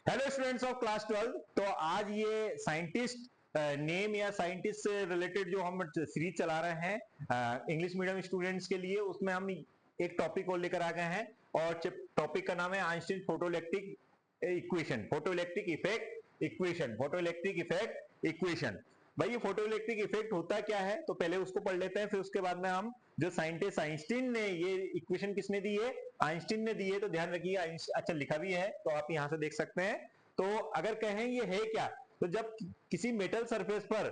Hello students of class 12। तो आज ये साइंटिस्ट नेम या साइंटिस्ट से रिलेटेड जो हम सीरीज चला रहे हैं इंग्लिश मीडियम स्टूडेंट्स के लिए, उसमें हम एक टॉपिक को लेकर आ गए हैं और टॉपिक का नाम है Einstein photoelectric equation, photoelectric effect equation, photoelectric effect equation. भाई ये फोटोइलेक्ट्रिक इफेक्ट होता क्या है, तो पहले उसको पढ़ लेते हैं, फिर उसके बाद में हम जो साइंटिस्ट आइंस्टीन ने ये इक्वेशन किसने दी है, आइंस्टीन ने दी है, तो ध्यान रखिए। अच्छा लिखा भी है तो आप यहां से देख सकते हैं। तो अगर कहें ये है क्या, तो जब किसी मेटल सरफेस पर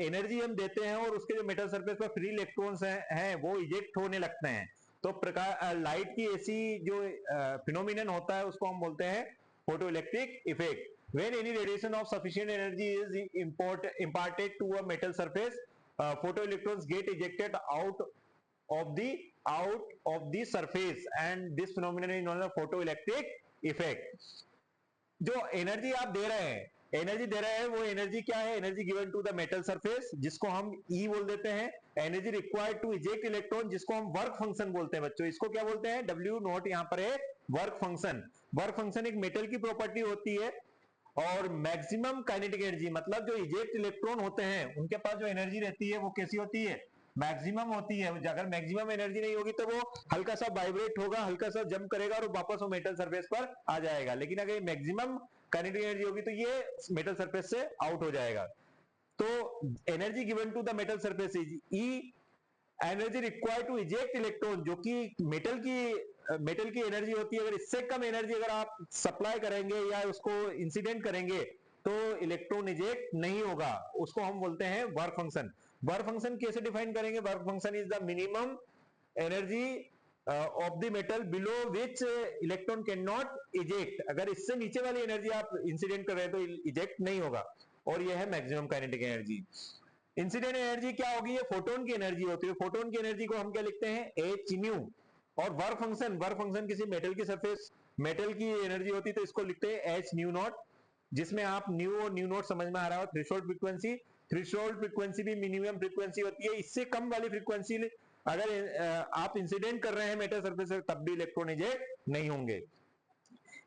एनर्जी हम देते हैं और उसके जो मेटल सरफेस पर फ्री इलेक्ट्रॉन्स हैं वो इजेक्ट होने लगते हैं, तो प्रकाश लाइट की ऐसी जो फिनोमिनन होता है उसको हम बोलते हैं photoelectric effect. When any radiation of sufficient energy is imparted to a metal surface, photoelectrons get ejected out of the surface, and this phenomenon is known as photoelectric effect। जो एनर्जी आप दे रहे हैं, एनर्जी दे रहे हैं, वो energy क्या है, energy given to the metal surface जिसको हम ई बोल देते हैं। Energy required to eject electron जिसको हम वर्क फंक्शन बोलते हैं। बच्चों इसको क्या बोलते हैं, डब्ल्यू नॉट यहाँ पर है वर्क फंक्शन। वर्क फंक्शन एक मेटल की प्रॉपर्टी होती है। और मैक्सिमम काइनेटिक एनर्जी मतलब जो इजेक्ट इलेक्ट्रॉन होते हैं उनके पास जो एनर्जी रहती है वो कैसी होती है, मैक्सिमम होती है। अगर मैक्सिमम एनर्जी नहीं होगी तो वो हल्का सा वाइब्रेट होगा, हल्का सा जंप करेगा और वापस वो मेटल सरफेस पर आ जाएगा। लेकिन अगर मैक्सिमम काइनेटिक एनर्जी होगी तो ये मेटल सरफेस से आउट हो जाएगा। तो energy given to the metal surface is E, energy required to eject electron जो कि मेटल की एनर्जी होती है। अगर इससे कम एनर्जी अगर आप सप्लाई करेंगे या उसको इंसिडेंट करेंगे तो इलेक्ट्रॉन इजेक्ट नहीं होगा, उसको हम बोलते हैं वर्क फंक्शन। वर्क फंक्शन कैसे डिफाइन करेंगे, work function is the minimum energy of the metal below which electron can not eject. अगर इससे नीचे वाली एनर्जी आप इंसिडेंट कर रहे हैं तो इजेक्ट नहीं होगा, और यह है maximum kinetic energy. Incident energy क्या होगी, ये फोटोन की एनर्जी होती है। फोटोन की एनर्जी को हम क्या लिखते हैं, एच न्यू। और वर्क फंक्शन किसी मेटल की सरफेस, मेटल की एनर्जी होती है तो इसको लिखते हैं एच न्यू नॉट, जिसमें आप न्यू और न्यू नॉट समझ में आ रहा हो। थ्रेशोल्ड फ्रीक्वेंसी, थ्रेशोल्ड फ्रीक्वेंसी भी मिनिमम फ्रीक्वेंसी होती है। इससे कम वाली फ्रीक्वेंसी अगर आप इंसिडेंट कर रहे हैं मेटल सरफेस से तब भी इलेक्ट्रॉन इजेक्ट नहीं होंगे।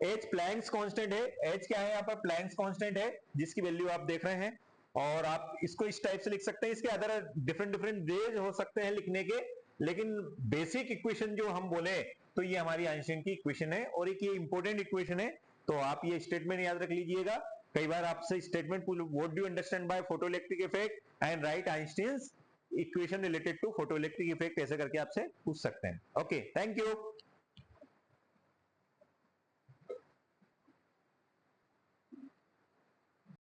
एच प्लैंक्स कांस्टेंट है। एच क्या है यहाँ पर, प्लैंक्स कांस्टेंट है जिसकी वैल्यू आप देख रहे हैं। और आप इसको इस टाइप से लिख सकते हैं, इसके अदर डिफरेंट डिफरेंट वेज हो सकते हैं लिखने के, लेकिन बेसिक इक्वेशन जो हम बोले तो ये हमारी आइंस्टाइन की इक्वेशन है और एक ये इंपॉर्टेंट इक्वेशन है। तो आप ये स्टेटमेंट याद रख लीजिएगा। कई बार आपसे statement, what do you understand by photoelectric effect and write Einstein's equation related to photoelectric effect, ऐसे करके आपसे पूछ सकते हैं। Okay, thank you.